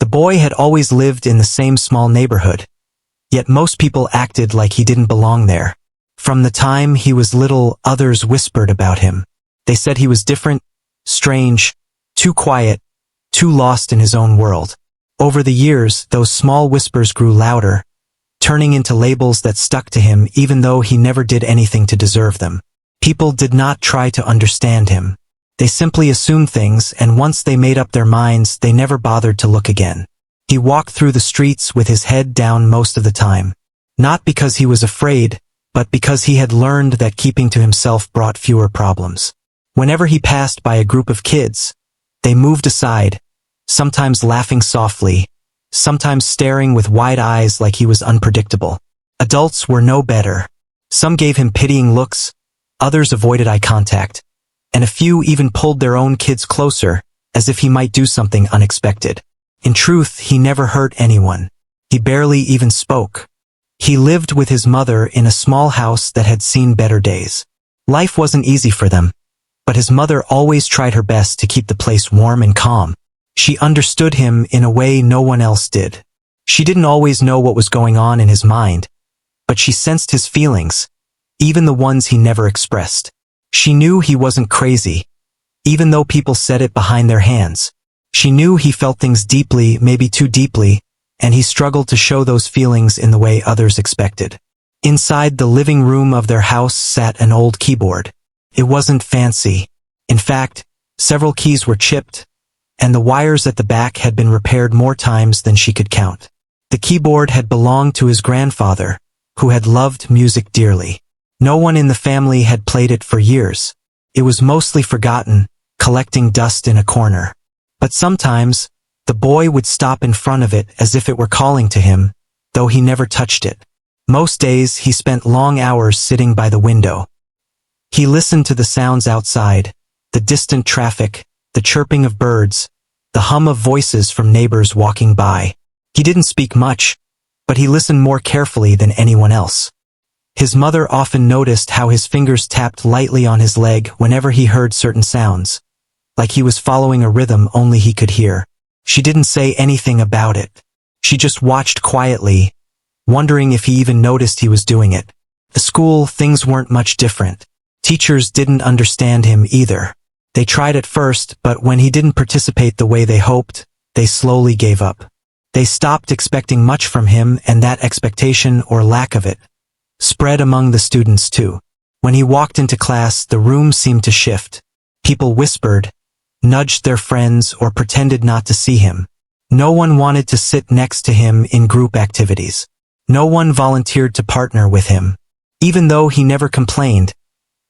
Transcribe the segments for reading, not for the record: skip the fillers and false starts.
boy had always lived in the same small neighborhood, yet most people acted like he didn't belong there. From the time he was little, others whispered about him. They said he was different, strange, too quiet, too lost in his own world. Over the years, those small whispers grew louder, turning into labels that stuck to him even though he never did anything to deserve them. People did not try to understand him. They simply assumed things, and once they made up their minds, they never bothered to look again. He walked through the streets with his head down most of the time. Not because he was afraid, but because he had learned that keeping to himself brought fewer problems. Whenever he passed by a group of kids, they moved aside, sometimes laughing softly, sometimes staring with wide eyes like he was unpredictable. Adults were no better. Some gave him pitying looks, others avoided eye contact, and a few even pulled their own kids closer, as if he might do something unexpected. In truth, he never hurt anyone. He barely even spoke. He lived with his mother in a small house that had seen better days. Life wasn't easy for them, but his mother always tried her best to keep the place warm and calm. She understood him in a way no one else did. She didn't always know what was going on in his mind, but she sensed his feelings, even the ones he never expressed. She knew he wasn't crazy, even though people said it behind their hands. She knew he felt things deeply, maybe too deeply, and he struggled to show those feelings in the way others expected. Inside the living room of their house sat an old keyboard. It wasn't fancy. In fact, several keys were chipped, and the wires at the back had been repaired more times than she could count. The keyboard had belonged to his grandfather, who had loved music dearly. No one in the family had played it for years. It was mostly forgotten, collecting dust in a corner. But sometimes, the boy would stop in front of it as if it were calling to him, though he never touched it. Most days he spent long hours sitting by the window. He listened to the sounds outside, the distant traffic, the chirping of birds, the hum of voices from neighbors walking by. He didn't speak much, but he listened more carefully than anyone else. His mother often noticed how his fingers tapped lightly on his leg whenever he heard certain sounds, like he was following a rhythm only he could hear. She didn't say anything about it. She just watched quietly, wondering if he even noticed he was doing it. At school, things weren't much different. Teachers didn't understand him either. They tried at first, but when he didn't participate the way they hoped, they slowly gave up. They stopped expecting much from him, and that expectation, or lack of it, spread among the students too. When he walked into class, the room seemed to shift. People whispered, nudged their friends, or pretended not to see him. No one wanted to sit next to him in group activities. No one volunteered to partner with him. Even though he never complained,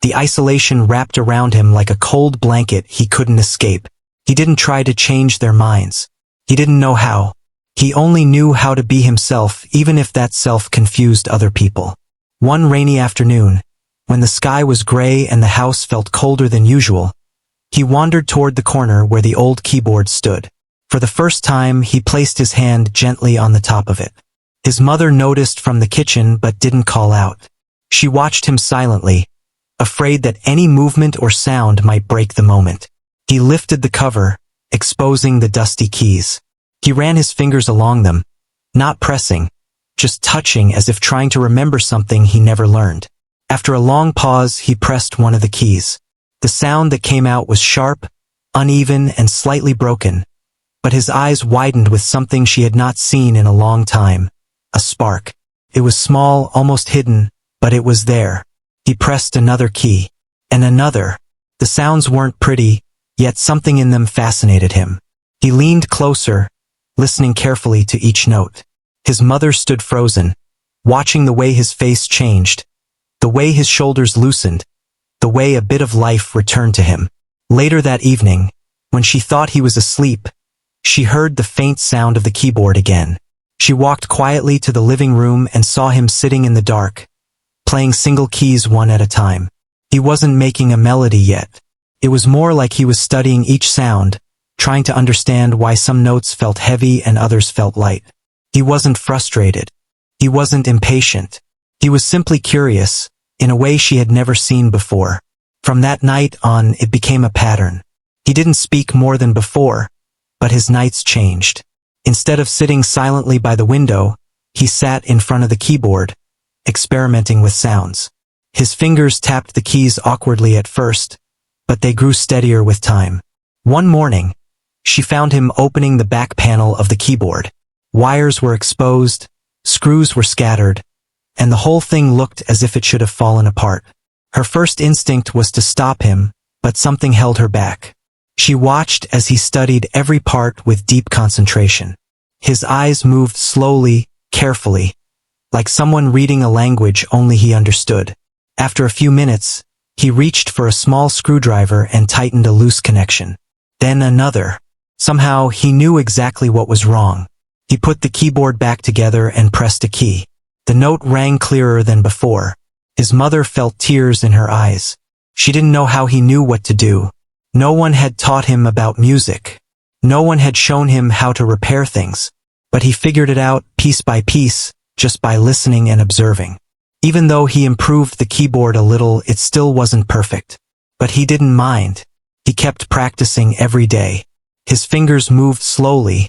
the isolation wrapped around him like a cold blanket he couldn't escape. He didn't try to change their minds. He didn't know how. He only knew how to be himself, even if that self confused other people. One rainy afternoon, when the sky was gray and the house felt colder than usual, he wandered toward the corner where the old keyboard stood. For the first time, he placed his hand gently on the top of it. His mother noticed from the kitchen but didn't call out. She watched him silently, afraid that any movement or sound might break the moment. He lifted the cover, exposing the dusty keys. He ran his fingers along them, not pressing, just touching as if trying to remember something he never learned. After a long pause, he pressed one of the keys. The sound that came out was sharp, uneven, and slightly broken, but his eyes widened with something she had not seen in a long time. A spark. It was small, almost hidden, but it was there. He pressed another key, and another. The sounds weren't pretty, yet something in them fascinated him. He leaned closer, listening carefully to each note. His mother stood frozen, watching the way his face changed, the way his shoulders loosened, the way a bit of life returned to him. Later that evening, when she thought he was asleep, she heard the faint sound of the keyboard again. She walked quietly to the living room and saw him sitting in the dark, playing single keys one at a time. He wasn't making a melody yet. It was more like he was studying each sound, trying to understand why some notes felt heavy and others felt light. He wasn't frustrated. He wasn't impatient. He was simply curious, in a way she had never seen before. From that night on, it became a pattern. He didn't speak more than before, but his nights changed. Instead of sitting silently by the window, he sat in front of the keyboard, experimenting with sounds. His fingers tapped the keys awkwardly at first, but they grew steadier with time. One morning, she found him opening the back panel of the keyboard. Wires were exposed, screws were scattered, and the whole thing looked as if it should have fallen apart. Her first instinct was to stop him, but something held her back. She watched as he studied every part with deep concentration. His eyes moved slowly, carefully, like someone reading a language only he understood. After a few minutes, he reached for a small screwdriver and tightened a loose connection. Then another. Somehow he knew exactly what was wrong. He put the keyboard back together and pressed a key. The note rang clearer than before. His mother felt tears in her eyes. She didn't know how he knew what to do. No one had taught him about music. No one had shown him how to repair things. But he figured it out piece by piece, just by listening and observing. Even though he improved the keyboard a little, it still wasn't perfect. But he didn't mind. He kept practicing every day. His fingers moved slowly,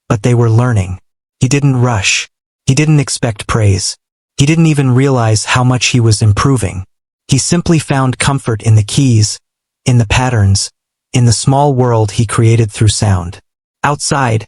but they were learning. He didn't rush. He didn't expect praise. He didn't even realize how much he was improving. He simply found comfort in the keys, in the patterns, in the small world he created through sound. Outside,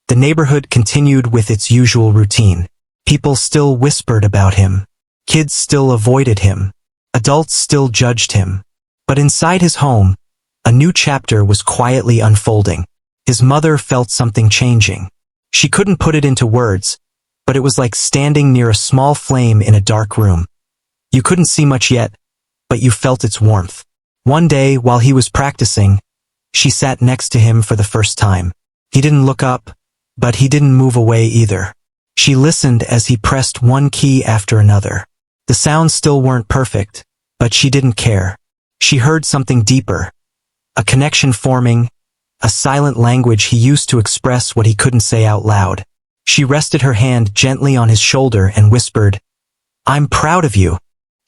the neighborhood continued with its usual routine. People still whispered about him. Kids still avoided him. Adults still judged him. But inside his home, a new chapter was quietly unfolding. His mother felt something changing. She couldn't put it into words, but it was like standing near a small flame in a dark room. You couldn't see much yet, but you felt its warmth. One day, while he was practicing, she sat next to him for the first time. He didn't look up, but he didn't move away either. She listened as he pressed one key after another. The sounds still weren't perfect, but she didn't care. She heard something deeper, a connection forming, a silent language he used to express what he couldn't say out loud. She rested her hand gently on his shoulder and whispered, "I'm proud of you."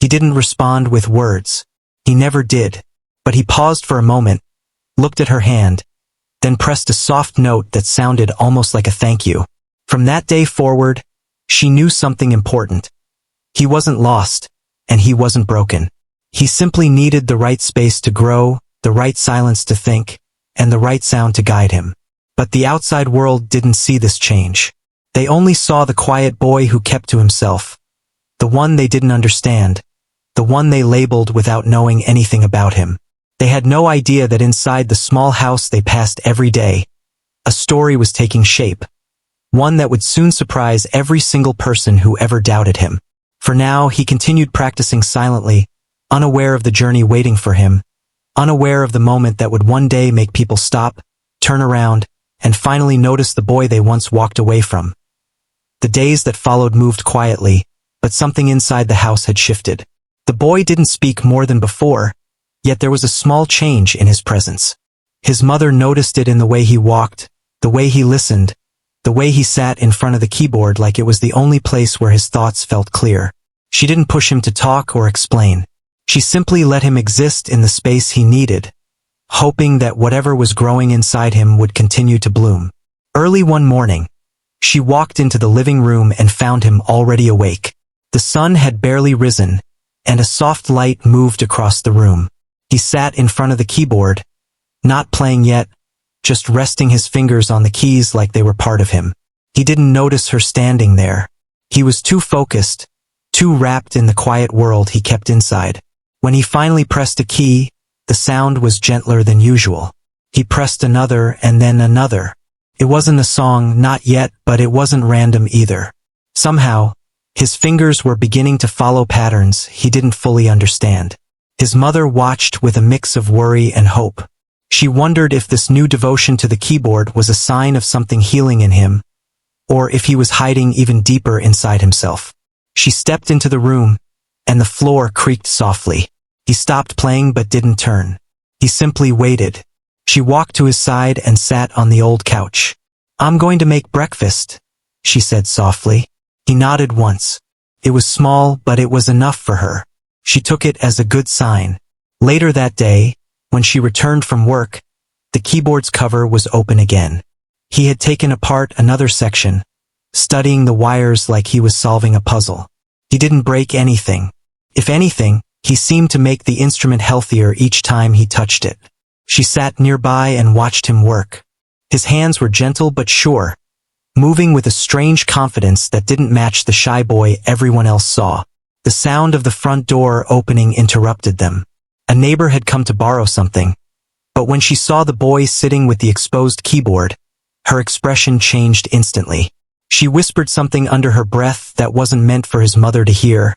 He didn't respond with words. He never did. But he paused for a moment, looked at her hand, then pressed a soft note that sounded almost like a thank you. From that day forward, she knew something important. He wasn't lost, and he wasn't broken. He simply needed the right space to grow, the right silence to think, and the right sound to guide him. But the outside world didn't see this change. They only saw the quiet boy who kept to himself, the one they didn't understand, the one they labeled without knowing anything about him. They had no idea that inside the small house they passed every day, a story was taking shape, one that would soon surprise every single person who ever doubted him. For now, he continued practicing silently, unaware of the journey waiting for him, unaware of the moment that would one day make people stop, turn around, and finally notice the boy they once walked away from. The days that followed moved quietly, but something inside the house had shifted. The boy didn't speak more than before, yet there was a small change in his presence. His mother noticed it in the way he walked, the way he listened, the way he sat in front of the keyboard like it was the only place where his thoughts felt clear. She didn't push him to talk or explain. She simply let him exist in the space he needed, hoping that whatever was growing inside him would continue to bloom. Early one morning, she walked into the living room and found him already awake. The sun had barely risen, and a soft light moved across the room. He sat in front of the keyboard, not playing yet, just resting his fingers on the keys like they were part of him. He didn't notice her standing there. He was too focused, too wrapped in the quiet world he kept inside. When he finally pressed a key, the sound was gentler than usual. He pressed another and then another. It wasn't a song, not yet, but it wasn't random either. Somehow, his fingers were beginning to follow patterns he didn't fully understand. His mother watched with a mix of worry and hope. She wondered if this new devotion to the keyboard was a sign of something healing in him, or if he was hiding even deeper inside himself. She stepped into the room, and the floor creaked softly. He stopped playing but didn't turn. He simply waited. She walked to his side and sat on the old couch. "I'm going to make breakfast," she said softly. He nodded once. It was small, but it was enough for her. She took it as a good sign. Later that day, when she returned from work, the keyboard's cover was open again. He had taken apart another section, studying the wires like he was solving a puzzle. He didn't break anything. If anything, he seemed to make the instrument healthier each time he touched it. She sat nearby and watched him work. His hands were gentle but sure, moving with a strange confidence that didn't match the shy boy everyone else saw. The sound of the front door opening interrupted them. A neighbor had come to borrow something, but when she saw the boy sitting with the exposed keyboard, her expression changed instantly. She whispered something under her breath that wasn't meant for his mother to hear,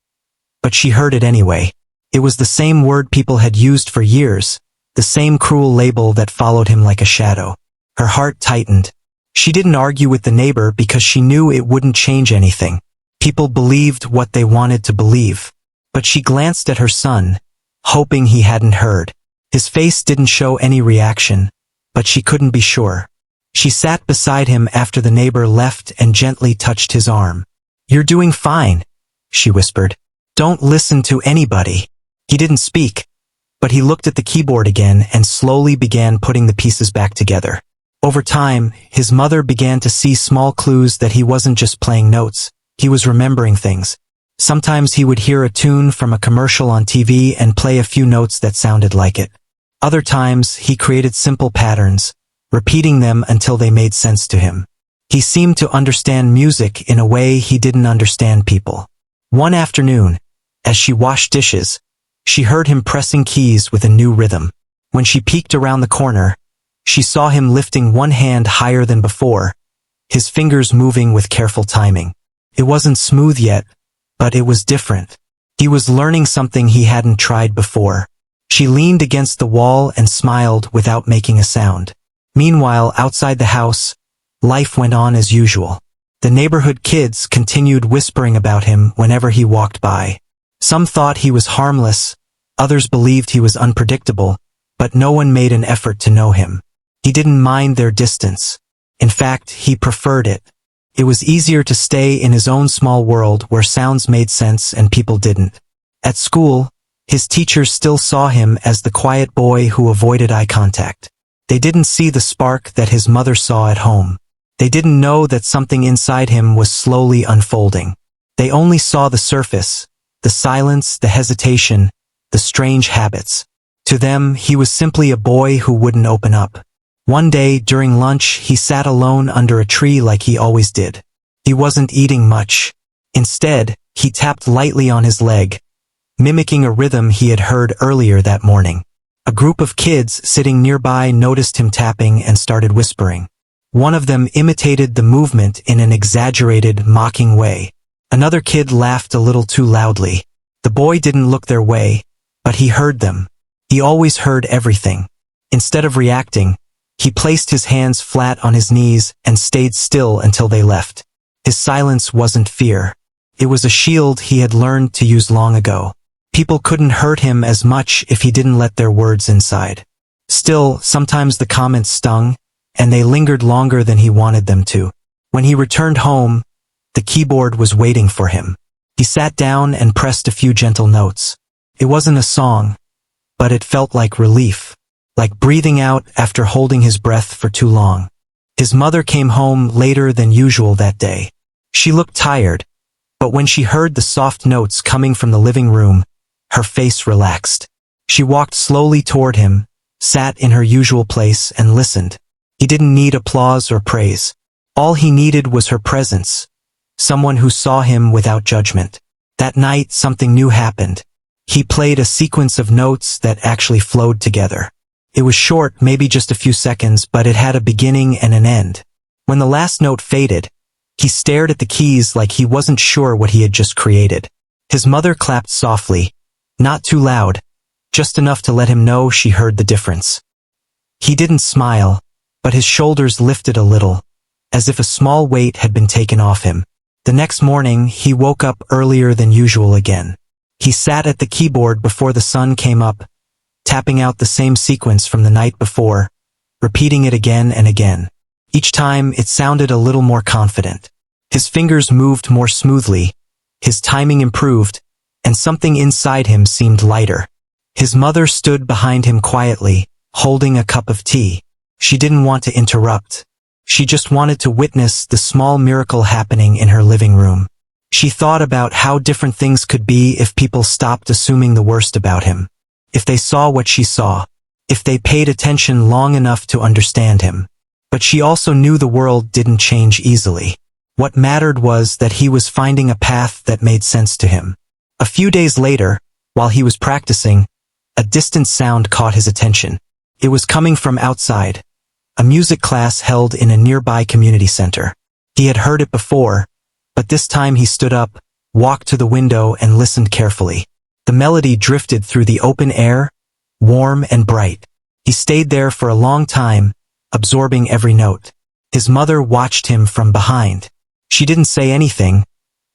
but she heard it anyway. It was the same word people had used for years, the same cruel label that followed him like a shadow. Her heart tightened. She didn't argue with the neighbor because she knew it wouldn't change anything. People believed what they wanted to believe. But she glanced at her son, hoping he hadn't heard. His face didn't show any reaction, but she couldn't be sure. She sat beside him after the neighbor left and gently touched his arm. "You're doing fine," she whispered. "Don't listen to anybody." He didn't speak, but he looked at the keyboard again and slowly began putting the pieces back together. Over time, his mother began to see small clues that he wasn't just playing notes, he was remembering things. Sometimes he would hear a tune from a commercial on TV and play a few notes that sounded like it. Other times, he created simple patterns, repeating them until they made sense to him. He seemed to understand music in a way he didn't understand people. One afternoon, as she washed dishes, she heard him pressing keys with a new rhythm. When she peeked around the corner, she saw him lifting one hand higher than before, his fingers moving with careful timing. It wasn't smooth yet, but it was different. He was learning something he hadn't tried before. She leaned against the wall and smiled without making a sound. Meanwhile, outside the house, life went on as usual. The neighborhood kids continued whispering about him whenever he walked by. Some thought he was harmless, others believed he was unpredictable, but no one made an effort to know him. He didn't mind their distance. In fact, he preferred it. It was easier to stay in his own small world where sounds made sense and people didn't. At school, his teachers still saw him as the quiet boy who avoided eye contact. They didn't see the spark that his mother saw at home. They didn't know that something inside him was slowly unfolding. They only saw the surface, the silence, the hesitation, the strange habits. To them, he was simply a boy who wouldn't open up. One day, during lunch, he sat alone under a tree like he always did. He wasn't eating much. Instead, he tapped lightly on his leg, mimicking a rhythm he had heard earlier that morning. A group of kids sitting nearby noticed him tapping and started whispering. One of them imitated the movement in an exaggerated, mocking way. Another kid laughed a little too loudly. The boy didn't look their way, but he heard them. He always heard everything. Instead of reacting, he placed his hands flat on his knees and stayed still until they left. His silence wasn't fear. It was a shield he had learned to use long ago. People couldn't hurt him as much if he didn't let their words inside. Still, sometimes the comments stung, and they lingered longer than he wanted them to. When he returned home, the keyboard was waiting for him. He sat down and pressed a few gentle notes. It wasn't a song, but it felt like relief, like breathing out after holding his breath for too long. His mother came home later than usual that day. She looked tired, but when she heard the soft notes coming from the living room, her face relaxed. She walked slowly toward him, sat in her usual place and listened. He didn't need applause or praise. All he needed was her presence, someone who saw him without judgment. That night, something new happened. He played a sequence of notes that actually flowed together. It was short, maybe just a few seconds, but it had a beginning and an end. When the last note faded, he stared at the keys like he wasn't sure what he had just created. His mother clapped softly, not too loud, just enough to let him know she heard the difference. He didn't smile, but his shoulders lifted a little, as if a small weight had been taken off him. The next morning, he woke up earlier than usual again. He sat at the keyboard before the sun came up, tapping out the same sequence from the night before, repeating it again and again. Each time, it sounded a little more confident. His fingers moved more smoothly, his timing improved, and something inside him seemed lighter. His mother stood behind him quietly, holding a cup of tea. She didn't want to interrupt. She just wanted to witness the small miracle happening in her living room. She thought about how different things could be if people stopped assuming the worst about him. If they saw what she saw. If they paid attention long enough to understand him. But she also knew the world didn't change easily. What mattered was that he was finding a path that made sense to him. A few days later, while he was practicing, a distant sound caught his attention. It was coming from outside, a music class held in a nearby community center. He had heard it before, but this time he stood up, walked to the window and listened carefully. The melody drifted through the open air, warm and bright. He stayed there for a long time, absorbing every note. His mother watched him from behind. She didn't say anything,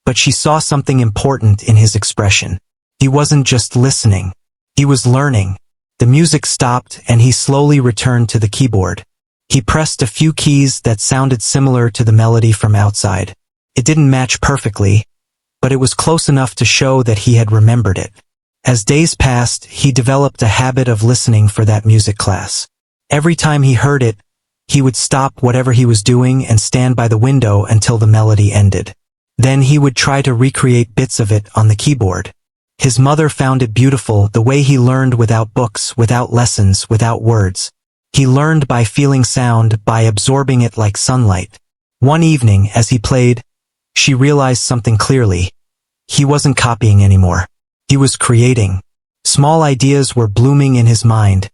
but she saw something important in his expression. He wasn't just listening. He was learning. The music stopped and he slowly returned to the keyboard. He pressed a few keys that sounded similar to the melody from outside. It didn't match perfectly, but it was close enough to show that he had remembered it. As days passed, he developed a habit of listening for that music class. Every time he heard it, he would stop whatever he was doing and stand by the window until the melody ended. Then he would try to recreate bits of it on the keyboard. His mother found it beautiful, the way he learned without books, without lessons, without words. He learned by feeling sound, by absorbing it like sunlight. One evening, as he played, she realized something clearly. He wasn't copying anymore. He was creating. Small ideas were blooming in his mind,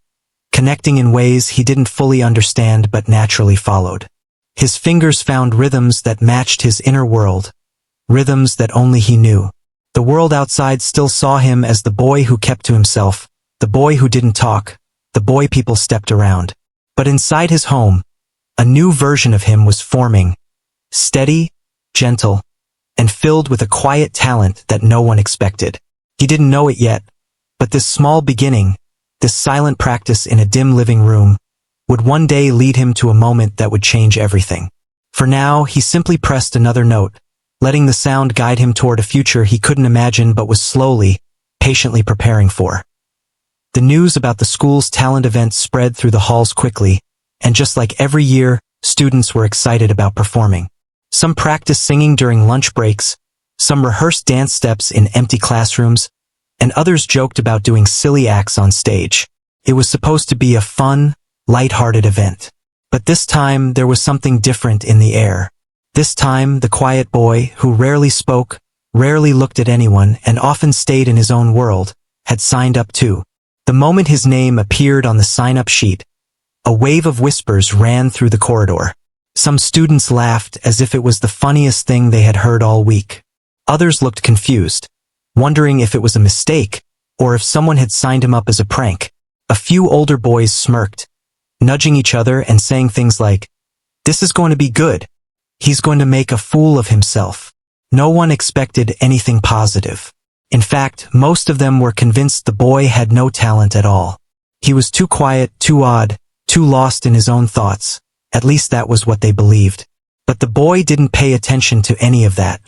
connecting in ways he didn't fully understand but naturally followed. His fingers found rhythms that matched his inner world, rhythms that only he knew. The world outside still saw him as the boy who kept to himself, the boy who didn't talk, the boy people stepped around. But inside his home, a new version of him was forming, steady, gentle, and filled with a quiet talent that no one expected. He didn't know it yet, but this small beginning, this silent practice in a dim living room, would one day lead him to a moment that would change everything. For now, he simply pressed another note, letting the sound guide him toward a future he couldn't imagine but was slowly, patiently preparing for. The news about the school's talent event spread through the halls quickly, and just like every year, students were excited about performing. Some practiced singing during lunch breaks, some rehearsed dance steps in empty classrooms, and others joked about doing silly acts on stage. It was supposed to be a fun, light-hearted event. But this time, there was something different in the air. This time, the quiet boy, who rarely spoke, rarely looked at anyone, and often stayed in his own world, had signed up too. The moment his name appeared on the sign-up sheet, a wave of whispers ran through the corridor. Some students laughed as if it was the funniest thing they had heard all week. Others looked confused, wondering if it was a mistake, or if someone had signed him up as a prank. A few older boys smirked, nudging each other and saying things like, "This is going to be good. He's going to make a fool of himself." No one expected anything positive. In fact, most of them were convinced the boy had no talent at all. He was too quiet, too odd, too lost in his own thoughts. At least that was what they believed. But the boy didn't pay attention to any of that.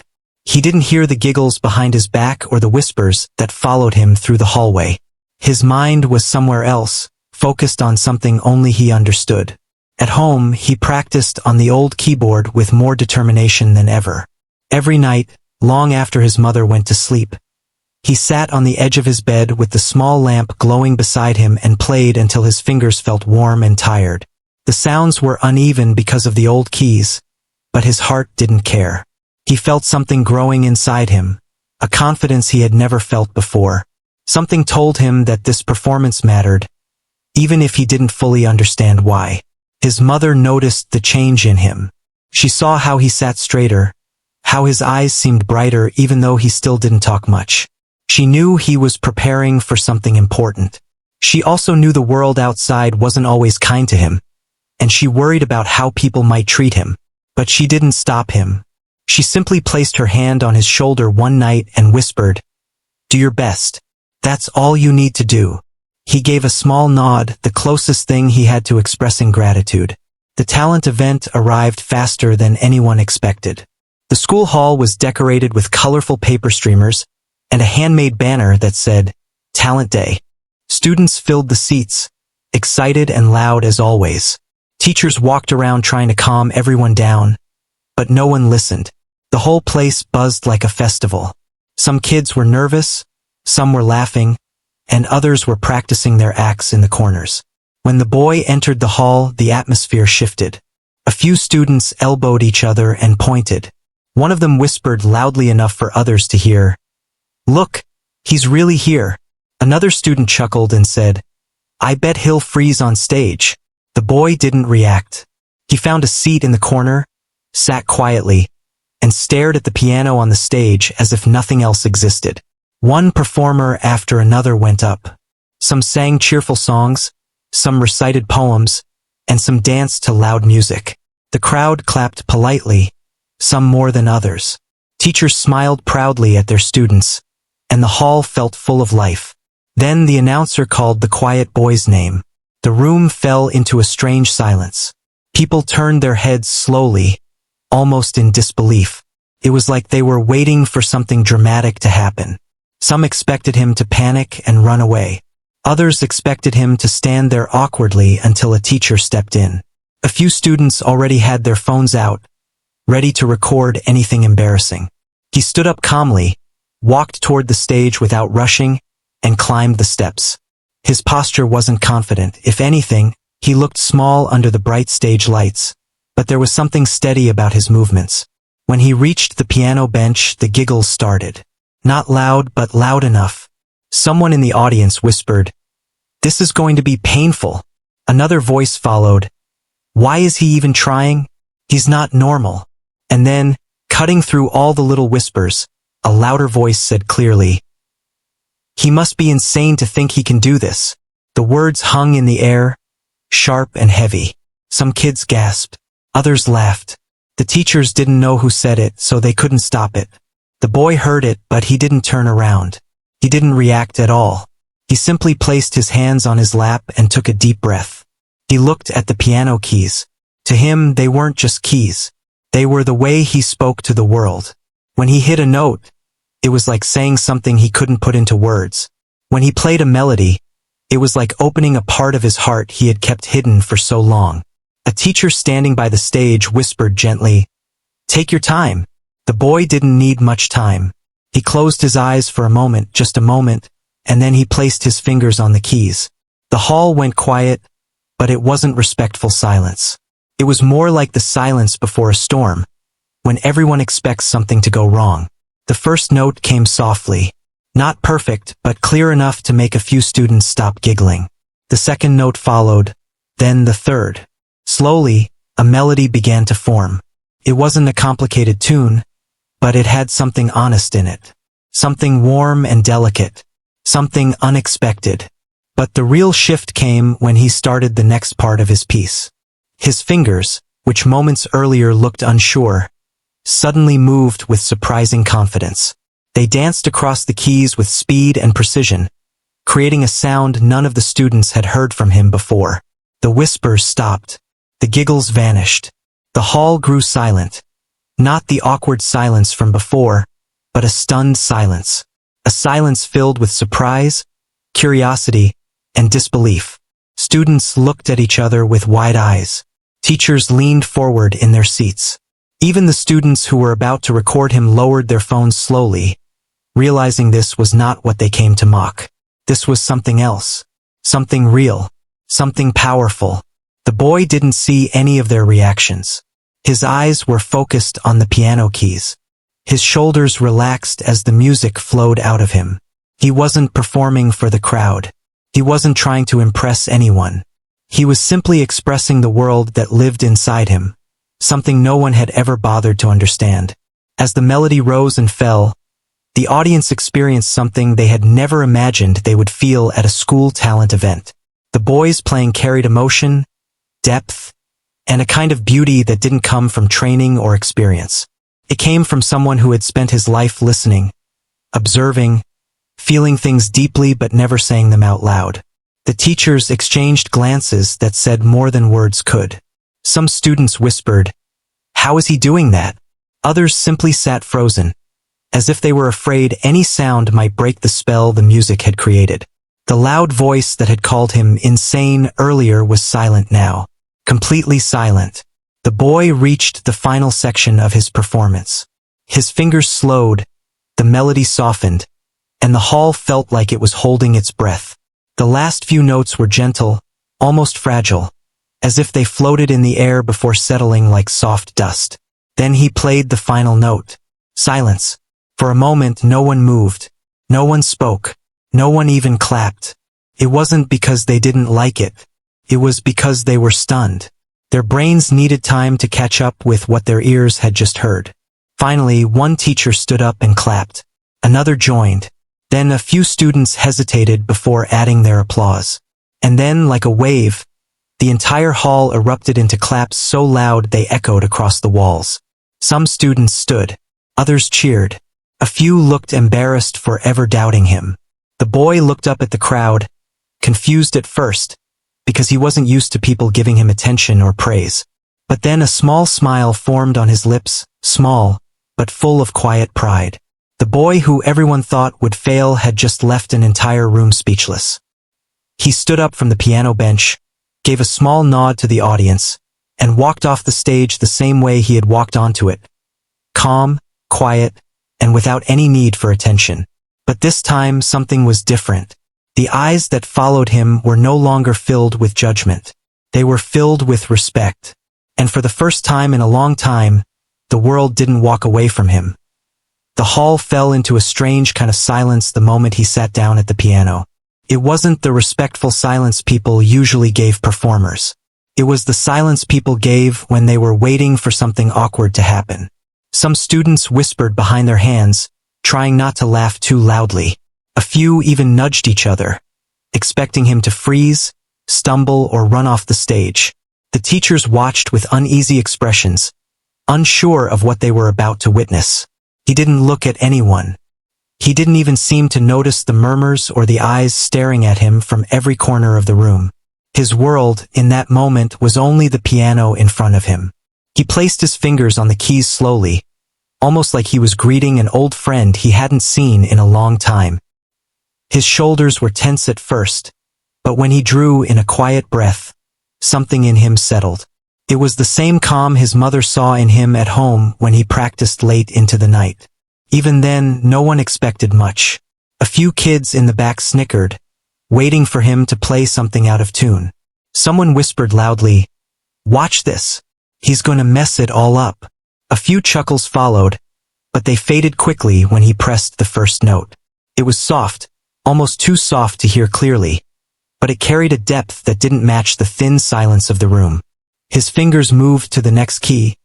He didn't hear the giggles behind his back or the whispers that followed him through the hallway. His mind was somewhere else, focused on something only he understood. At home, he practiced on the old keyboard with more determination than ever. Every night, long after his mother went to sleep, he sat on the edge of his bed with the small lamp glowing beside him and played until his fingers felt warm and tired. The sounds were uneven because of the old keys, but his heart didn't care. He felt something growing inside him, a confidence he had never felt before. Something told him that this performance mattered, even if he didn't fully understand why. His mother noticed the change in him. She saw how he sat straighter, how his eyes seemed brighter even though he still didn't talk much. She knew he was preparing for something important. She also knew the world outside wasn't always kind to him, and she worried about how people might treat him. But she didn't stop him. She simply placed her hand on his shoulder one night and whispered, "Do your best. That's all you need to do." He gave a small nod, the closest thing he had to expressing gratitude. The talent event arrived faster than anyone expected. The school hall was decorated with colorful paper streamers and a handmade banner that said, "Talent Day." Students filled the seats, excited and loud as always. Teachers walked around trying to calm everyone down, but no one listened. The whole place buzzed like a festival. Some kids were nervous, some were laughing, and others were practicing their acts in the corners. When the boy entered the hall, the atmosphere shifted. A few students elbowed each other and pointed. One of them whispered loudly enough for others to hear, "Look, he's really here." Another student chuckled and said, "I bet he'll freeze on stage." The boy didn't react. He found a seat in the corner, sat quietly, and stared at the piano on the stage as if nothing else existed. One performer after another went up. Some sang cheerful songs, some recited poems, and some danced to loud music. The crowd clapped politely, some more than others. Teachers smiled proudly at their students, and the hall felt full of life. Then the announcer called the quiet boy's name. The room fell into a strange silence. People turned their heads slowly, almost in disbelief. It was like they were waiting for something dramatic to happen. Some expected him to panic and run away. Others expected him to stand there awkwardly until a teacher stepped in. A few students already had their phones out, ready to record anything embarrassing. He stood up calmly, walked toward the stage without rushing, and climbed the steps. His posture wasn't confident. If anything, he looked small under the bright stage lights, but there was something steady about his movements. When he reached the piano bench, the giggles started. Not loud, but loud enough. Someone in the audience whispered, "This is going to be painful." Another voice followed, "Why is he even trying? He's not normal." And then, cutting through all the little whispers, a louder voice said clearly, "He must be insane to think he can do this." The words hung in the air, sharp and heavy. Some kids gasped. Others laughed. The teachers didn't know who said it, so they couldn't stop it. The boy heard it, but he didn't turn around. He didn't react at all. He simply placed his hands on his lap and took a deep breath. He looked at the piano keys. To him, they weren't just keys. They were the way he spoke to the world. When he hit a note, it was like saying something he couldn't put into words. When he played a melody, it was like opening a part of his heart he had kept hidden for so long. A teacher standing by the stage whispered gently, "Take your time." The boy didn't need much time. He closed his eyes for a moment, just a moment, and then he placed his fingers on the keys. The hall went quiet, but it wasn't respectful silence. It was more like the silence before a storm, when everyone expects something to go wrong. The first note came softly, not perfect, but clear enough to make a few students stop giggling. The second note followed, then the third. Slowly, a melody began to form. It wasn't a complicated tune, but it had something honest in it. Something warm and delicate. Something unexpected. But the real shift came when he started the next part of his piece. His fingers, which moments earlier looked unsure, suddenly moved with surprising confidence. They danced across the keys with speed and precision, creating a sound none of the students had heard from him before. The whispers stopped. The giggles vanished. The hall grew silent. Not the awkward silence from before, but a stunned silence. A silence filled with surprise, curiosity, and disbelief. Students looked at each other with wide eyes. Teachers leaned forward in their seats. Even the students who were about to record him lowered their phones slowly, realizing this was not what they came to mock. This was something else. Something real. Something powerful. The boy didn't see any of their reactions. His eyes were focused on the piano keys. His shoulders relaxed as the music flowed out of him. He wasn't performing for the crowd. He wasn't trying to impress anyone. He was simply expressing the world that lived inside him, something no one had ever bothered to understand. As the melody rose and fell, the audience experienced something they had never imagined they would feel at a school talent event. The boy's playing carried emotion, depth, and a kind of beauty that didn't come from training or experience. It came from someone who had spent his life listening, observing, feeling things deeply but never saying them out loud. The teachers exchanged glances that said more than words could. Some students whispered, "How is he doing that?" Others simply sat frozen, as if they were afraid any sound might break the spell the music had created. The loud voice that had called him insane earlier was silent now. completely silent. The boy reached the final section of his performance. His fingers slowed, the melody softened, and the hall felt like it was holding its breath. The last few notes were gentle, almost fragile, as if they floated in the air before settling like soft dust. Then he played the final note. Silence. For a moment no one moved. No one spoke. No one even clapped. It wasn't because they didn't like it. It was because they were stunned. Their brains needed time to catch up with what their ears had just heard. Finally, one teacher stood up and clapped. Another joined. Then a few students hesitated before adding their applause. And then, like a wave, the entire hall erupted into claps so loud they echoed across the walls. Some students stood. Others cheered. A few looked embarrassed for ever doubting him. The boy looked up at the crowd, confused at first, because he wasn't used to people giving him attention or praise. But then a small smile formed on his lips, small, but full of quiet pride. The boy who everyone thought would fail had just left an entire room speechless. He stood up from the piano bench, gave a small nod to the audience, and walked off the stage the same way he had walked onto it. Calm, quiet, and without any need for attention. But this time something was different. The eyes that followed him were no longer filled with judgment. They were filled with respect. And for the first time in a long time, the world didn't walk away from him. The hall fell into a strange kind of silence the moment he sat down at the piano. It wasn't the respectful silence people usually gave performers. It was the silence people gave when they were waiting for something awkward to happen. Some students whispered behind their hands, trying not to laugh too loudly. A few even nudged each other, expecting him to freeze, stumble, or run off the stage. The teachers watched with uneasy expressions, unsure of what they were about to witness. He didn't look at anyone. He didn't even seem to notice the murmurs or the eyes staring at him from every corner of the room. His world, in that moment, was only the piano in front of him. He placed his fingers on the keys slowly, almost like he was greeting an old friend he hadn't seen in a long time. His shoulders were tense at first, but when he drew in a quiet breath, something in him settled. It was the same calm his mother saw in him at home when he practiced late into the night. Even then, no one expected much. A few kids in the back snickered, waiting for him to play something out of tune. Someone whispered loudly, "Watch this. He's going to mess it all up." A few chuckles followed, but they faded quickly when he pressed the first note. It was soft, almost too soft to hear clearly, but it carried a depth that didn't match the thin silence of the room. His fingers moved to the next key,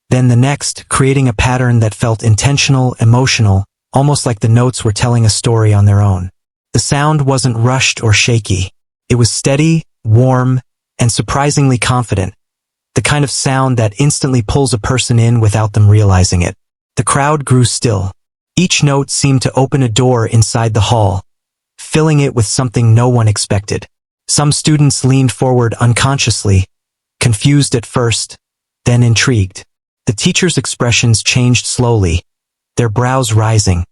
then the next, creating a pattern that felt intentional, emotional, almost like the notes were telling a story on their own. The sound wasn't rushed or shaky. It was steady, warm, and surprisingly confident, the kind of sound that instantly pulls a person in without them realizing it. The crowd grew still. Each note seemed to open a door inside the hall, filling it with something no one expected. Some students leaned forward unconsciously, confused at first, then intrigued. The teachers' expressions changed slowly, their brows rising,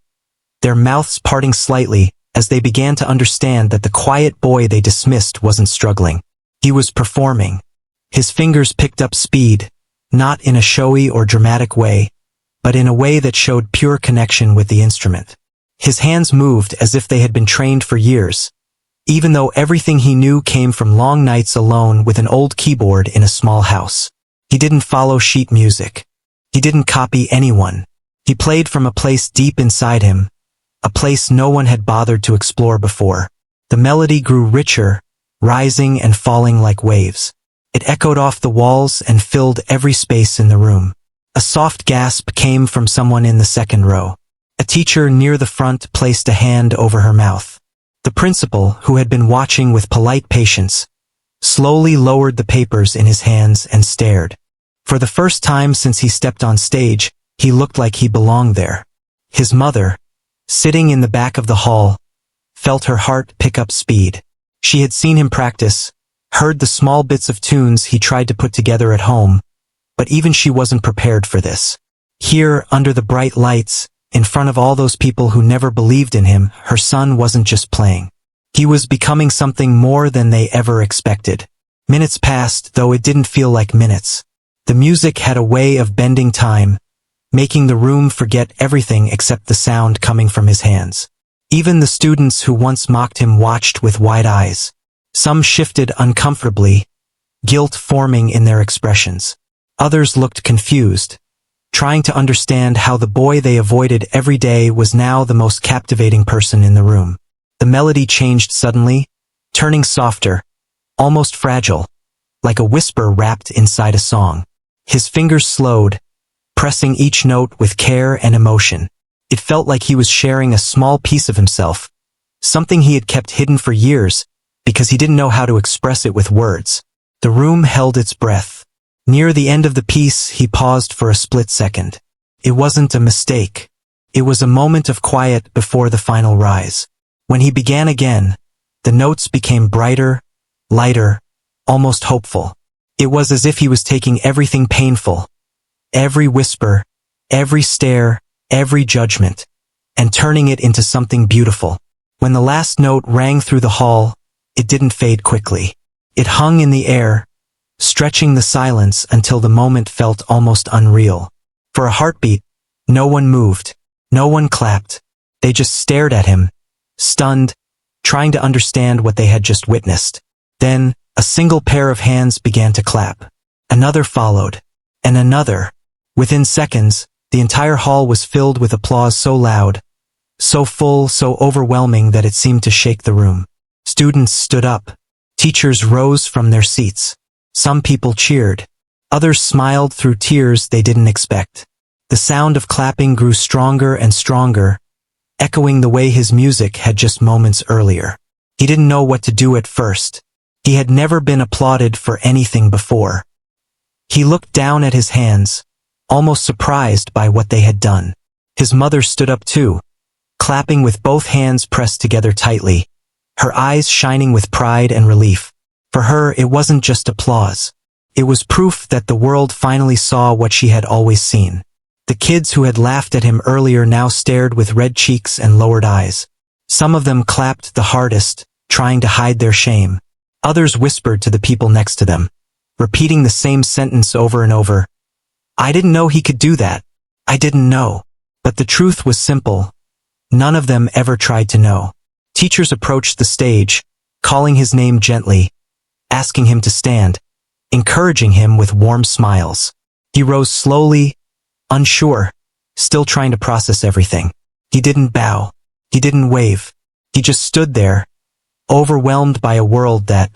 their mouths parting slightly as they began to understand that the quiet boy they dismissed wasn't struggling. He was performing. His fingers picked up speed, not in a showy or dramatic way, but in a way that showed pure connection with the instrument. His hands moved as if they had been trained for years, even though everything he knew came from long nights alone with an old keyboard in a small house. He didn't follow sheet music. He didn't copy anyone. He played from a place deep inside him, a place no one had bothered to explore before. The melody grew richer, rising and falling like waves. It echoed off the walls and filled every space in the room. A soft gasp came from someone in the second row. A teacher near the front placed a hand over her mouth. The principal, who had been watching with polite patience, slowly lowered the papers in his hands and stared. For the first time since he stepped on stage, he looked like he belonged there. His mother, sitting in the back of the hall, felt her heart pick up speed. She had seen him practice, heard the small bits of tunes he tried to put together at home, but even she wasn't prepared for this. Here, under the bright lights, in front of all those people who never believed in him, her son wasn't just playing. He was becoming something more than they ever expected. Minutes passed, though it didn't feel like minutes. The music had a way of bending time, making the room forget everything except the sound coming from his hands. Even the students who once mocked him watched with wide eyes. Some shifted uncomfortably, guilt forming in their expressions. Others looked confused, trying to understand how the boy they avoided every day was now the most captivating person in the room. The melody changed suddenly, turning softer, almost fragile, like a whisper wrapped inside a song. His fingers slowed, pressing each note with care and emotion. It felt like he was sharing a small piece of himself, something he had kept hidden for years because he didn't know how to express it with words. The room held its breath. Near the end of the piece, he paused for a split second. It wasn't a mistake. It was a moment of quiet before the final rise. When he began again, the notes became brighter, lighter, almost hopeful. It was as if he was taking everything painful, every whisper, every stare, every judgment, and turning it into something beautiful. When the last note rang through the hall, it didn't fade quickly. It hung in the air, stretching the silence until the moment felt almost unreal. For a heartbeat, no one moved, no one clapped. They just stared at him, stunned, trying to understand what they had just witnessed. Then, a single pair of hands began to clap. Another followed, and another. Within seconds, the entire hall was filled with applause so loud, so full, so overwhelming that it seemed to shake the room. Students stood up. Teachers rose from their seats. Some people cheered. Others smiled through tears they didn't expect. The sound of clapping grew stronger and stronger, echoing the way his music had just moments earlier. He didn't know what to do at first. He had never been applauded for anything before. He looked down at his hands, almost surprised by what they had done. His mother stood up too, clapping with both hands pressed together tightly, her eyes shining with pride and relief. For her, it wasn't just applause. It was proof that the world finally saw what she had always seen. The kids who had laughed at him earlier now stared with red cheeks and lowered eyes. Some of them clapped the hardest, trying to hide their shame. Others whispered to the people next to them, repeating the same sentence over and over. "I didn't know he could do that. I didn't know." But the truth was simple. None of them ever tried to know. Teachers approached the stage, calling his name gently, asking him to stand, encouraging him with warm smiles. He rose slowly, unsure, still trying to process everything. He didn't bow. He didn't wave. He just stood there, overwhelmed by a world that,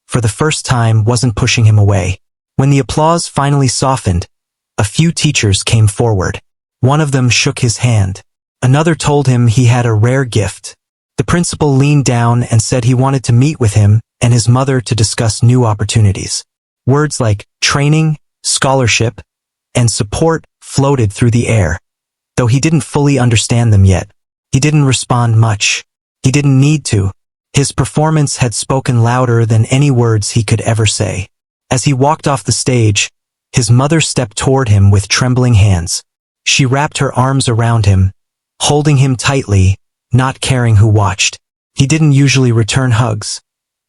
for the first time, wasn't pushing him away. When the applause finally softened, a few teachers came forward. One of them shook his hand. Another told him he had a rare gift. The principal leaned down and said he wanted to meet with him and his mother to discuss new opportunities. Words like training, scholarship, and support floated through the air. Though he didn't fully understand them yet, he didn't respond much. He didn't need to. His performance had spoken louder than any words he could ever say. As he walked off the stage, his mother stepped toward him with trembling hands. She wrapped her arms around him, holding him tightly, not caring who watched. He didn't usually return hugs,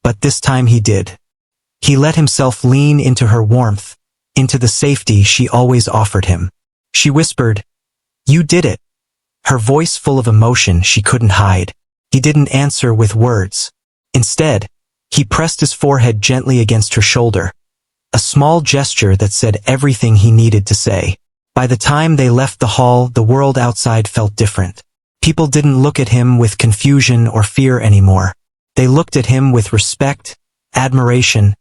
but this time he did. He let himself lean into her warmth, into the safety she always offered him. She whispered, "You did it," her voice full of emotion she couldn't hide. He didn't answer with words. Instead, he pressed his forehead gently against her shoulder, a small gesture that said everything he needed to say. By the time they left the hall, the world outside felt different. People didn't look at him with confusion or fear anymore. They looked at him with respect, admiration,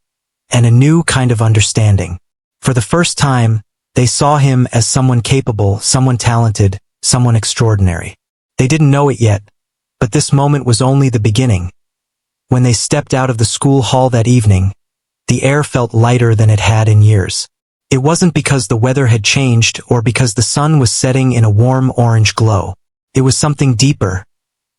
and a new kind of understanding. For the first time, they saw him as someone capable, someone talented, someone extraordinary. They didn't know it yet, but this moment was only the beginning. When they stepped out of the school hall that evening, the air felt lighter than it had in years. It wasn't because the weather had changed or because the sun was setting in a warm orange glow. It was something deeper.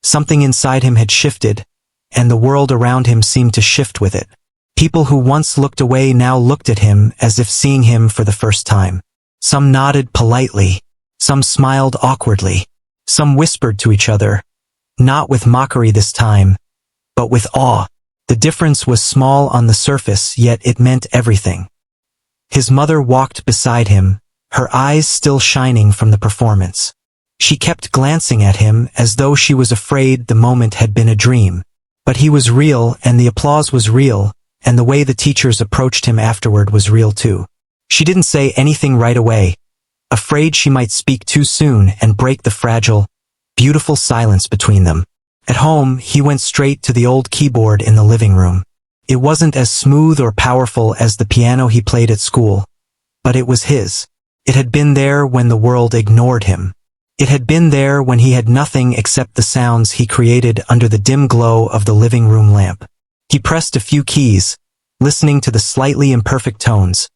Something inside him had shifted, and the world around him seemed to shift with it. People who once looked away now looked at him as if seeing him for the first time. Some nodded politely. Some smiled awkwardly. Some whispered to each other, not with mockery this time, but with awe. The difference was small on the surface, yet it meant everything. His mother walked beside him, her eyes still shining from the performance. She kept glancing at him as though she was afraid the moment had been a dream. But he was real, and the applause was real, and the way the teachers approached him afterward was real too. She didn't say anything right away, afraid she might speak too soon and break the fragile, beautiful silence between them. At home, he went straight to the old keyboard in the living room. It wasn't as smooth or powerful as the piano he played at school, but it was his. It had been there when the world ignored him. It had been there when he had nothing except the sounds he created under the dim glow of the living room lamp. He pressed a few keys, listening to the slightly imperfect tones,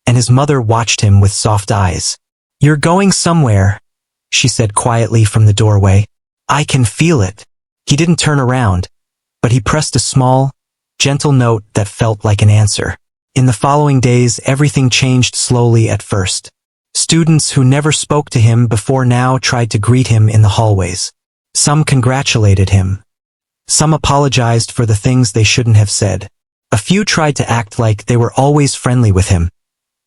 and his mother watched him with soft eyes. "You're going somewhere," she said quietly from the doorway. "I can feel it." He didn't turn around, but he pressed a small, gentle note that felt like an answer. In the following days, everything changed slowly at first. Students who never spoke to him before now tried to greet him in the hallways. Some congratulated him. Some apologized for the things they shouldn't have said. A few tried to act like they were always friendly with him,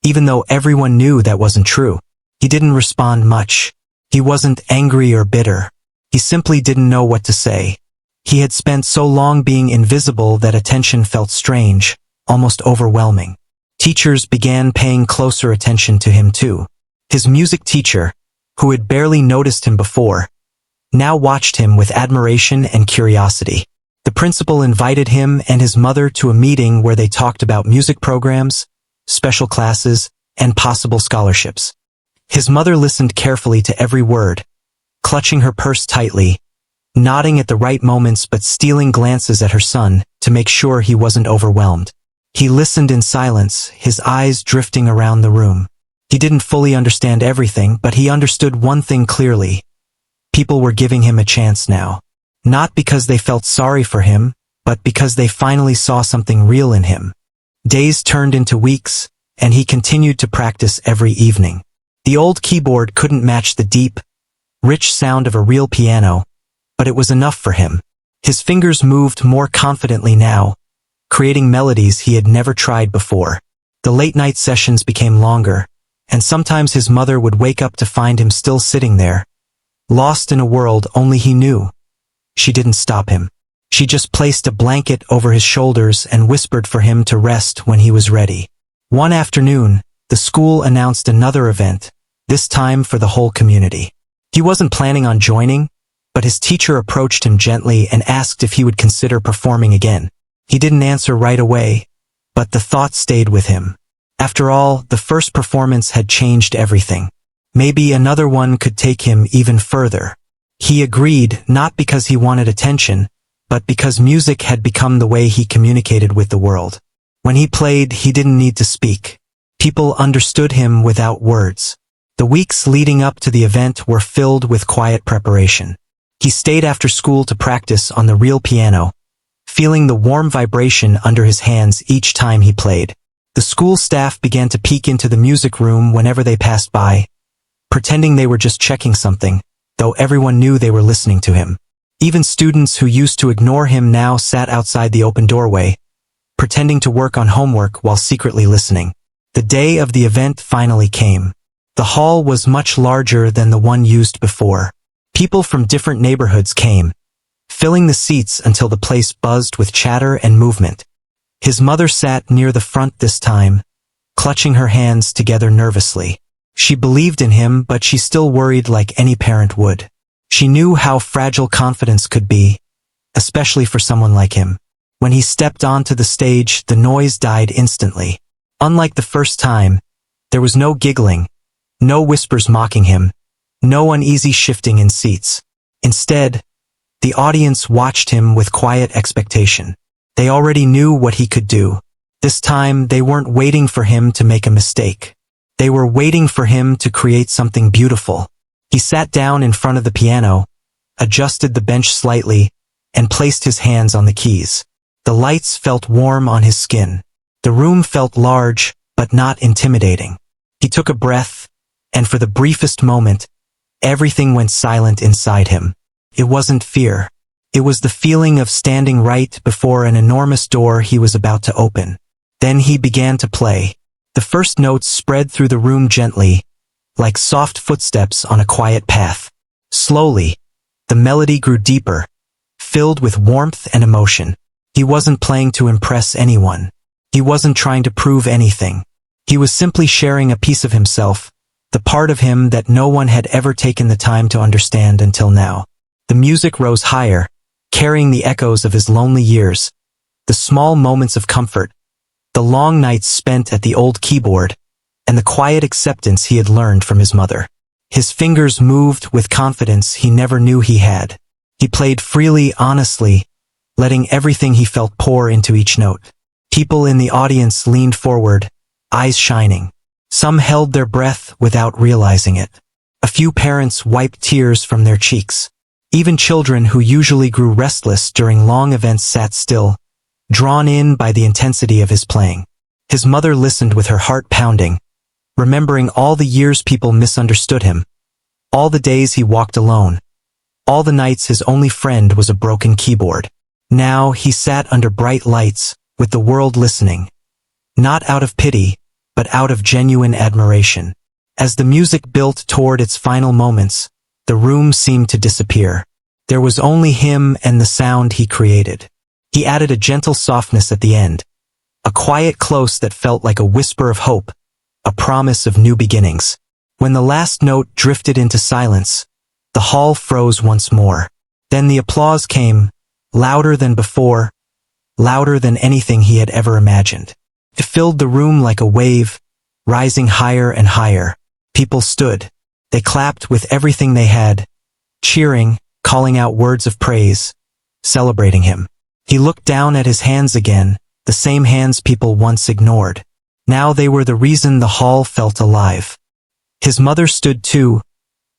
even though everyone knew that wasn't true. He didn't respond much. He wasn't angry or bitter. He simply didn't know what to say. He had spent so long being invisible that attention felt strange, almost overwhelming. Teachers began paying closer attention to him too. His music teacher, who had barely noticed him before, now watched him with admiration and curiosity. The principal invited him and his mother to a meeting where they talked about music programs, special classes, and possible scholarships. His mother listened carefully to every word, clutching her purse tightly, nodding at the right moments but stealing glances at her son to make sure he wasn't overwhelmed. He listened in silence, his eyes drifting around the room. He didn't fully understand everything, but he understood one thing clearly. People were giving him a chance now. Not because they felt sorry for him, but because they finally saw something real in him. Days turned into weeks, and he continued to practice every evening. The old keyboard couldn't match the deep, rich sound of a real piano, but it was enough for him. His fingers moved more confidently now, creating melodies he had never tried before. The late-night sessions became longer, and sometimes his mother would wake up to find him still sitting there, lost in a world only he knew. She didn't stop him. She just placed a blanket over his shoulders and whispered for him to rest when he was ready. One afternoon, the school announced another event, this time for the whole community. He wasn't planning on joining, but his teacher approached him gently and asked if he would consider performing again. He didn't answer right away, but the thought stayed with him. After all, the first performance had changed everything. Maybe another one could take him even further. He agreed, not because he wanted attention, but because music had become the way he communicated with the world. When he played, he didn't need to speak. People understood him without words. The weeks leading up to the event were filled with quiet preparation. He stayed after school to practice on the real piano, feeling the warm vibration under his hands each time he played. The school staff began to peek into the music room whenever they passed by, pretending they were just checking something, though everyone knew they were listening to him. Even students who used to ignore him now sat outside the open doorway, pretending to work on homework while secretly listening. The day of the event finally came. The hall was much larger than the one used before. People from different neighborhoods came, filling the seats until the place buzzed with chatter and movement. His mother sat near the front this time, clutching her hands together nervously. She believed in him, but she still worried like any parent would. She knew how fragile confidence could be, especially for someone like him. When he stepped onto the stage, the noise died instantly. Unlike the first time, there was no giggling, no whispers mocking him, no uneasy shifting in seats. Instead, the audience watched him with quiet expectation. They already knew what he could do. This time, they weren't waiting for him to make a mistake. They were waiting for him to create something beautiful. He sat down in front of the piano, adjusted the bench slightly, and placed his hands on the keys. The lights felt warm on his skin. The room felt large, but not intimidating. He took a breath, and for the briefest moment, everything went silent inside him. It wasn't fear. It was the feeling of standing right before an enormous door he was about to open. Then he began to play. The first notes spread through the room gently, like soft footsteps on a quiet path. Slowly, the melody grew deeper, filled with warmth and emotion. He wasn't playing to impress anyone. He wasn't trying to prove anything. He was simply sharing a piece of himself, the part of him that no one had ever taken the time to understand until now. The music rose higher, carrying the echoes of his lonely years, the small moments of comfort, the long nights spent at the old keyboard, and the quiet acceptance he had learned from his mother. His fingers moved with confidence he never knew he had. He played freely, honestly, letting everything he felt pour into each note. People in the audience leaned forward, eyes shining. Some held their breath without realizing it. A few parents wiped tears from their cheeks. Even children who usually grew restless during long events sat still, drawn in by the intensity of his playing. His mother listened with her heart pounding, remembering all the years people misunderstood him, all the days he walked alone, all the nights his only friend was a broken keyboard. Now he sat under bright lights, with the world listening, not out of pity, but out of genuine admiration. As the music built toward its final moments, the room seemed to disappear. There was only him and the sound he created. He added a gentle softness at the end, a quiet close that felt like a whisper of hope, a promise of new beginnings. When the last note drifted into silence, the hall froze once more. Then the applause came, louder than before, louder than anything he had ever imagined. It filled the room like a wave, rising higher and higher. People stood. They clapped with everything they had, cheering, calling out words of praise, celebrating him. He looked down at his hands again, the same hands people once ignored. Now they were the reason the hall felt alive. His mother stood too,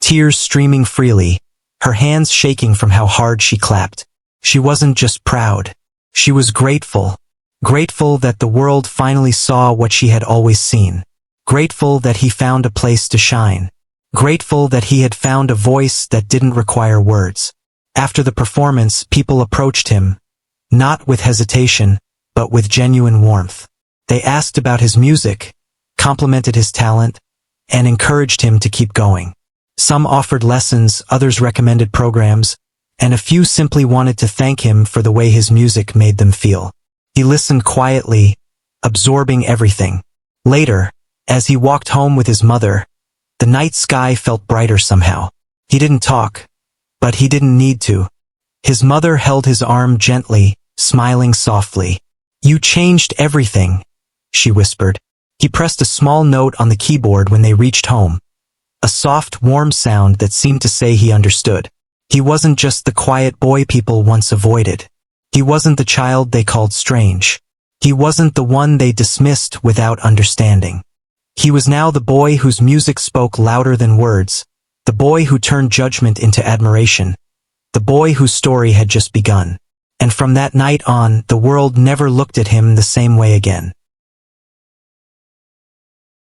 tears streaming freely, her hands shaking from how hard she clapped. She wasn't just proud. She was grateful. Grateful that the world finally saw what she had always seen. Grateful that he found a place to shine. Grateful that he had found a voice that didn't require words. After the performance, people approached him, not with hesitation, but with genuine warmth. They asked about his music, complimented his talent, and encouraged him to keep going. Some offered lessons, others recommended programs, and a few simply wanted to thank him for the way his music made them feel. He listened quietly, absorbing everything. Later, as he walked home with his mother, the night sky felt brighter somehow. He didn't talk, but he didn't need to. His mother held his arm gently, smiling softly. "You changed everything," she whispered. He pressed a small note on the keyboard when they reached home, a soft, warm sound that seemed to say he understood. He wasn't just the quiet boy people once avoided. He wasn't the child they called strange. He wasn't the one they dismissed without understanding. He was now the boy whose music spoke louder than words, the boy who turned judgment into admiration, the boy whose story had just begun. And from that night on, the world never looked at him the same way again.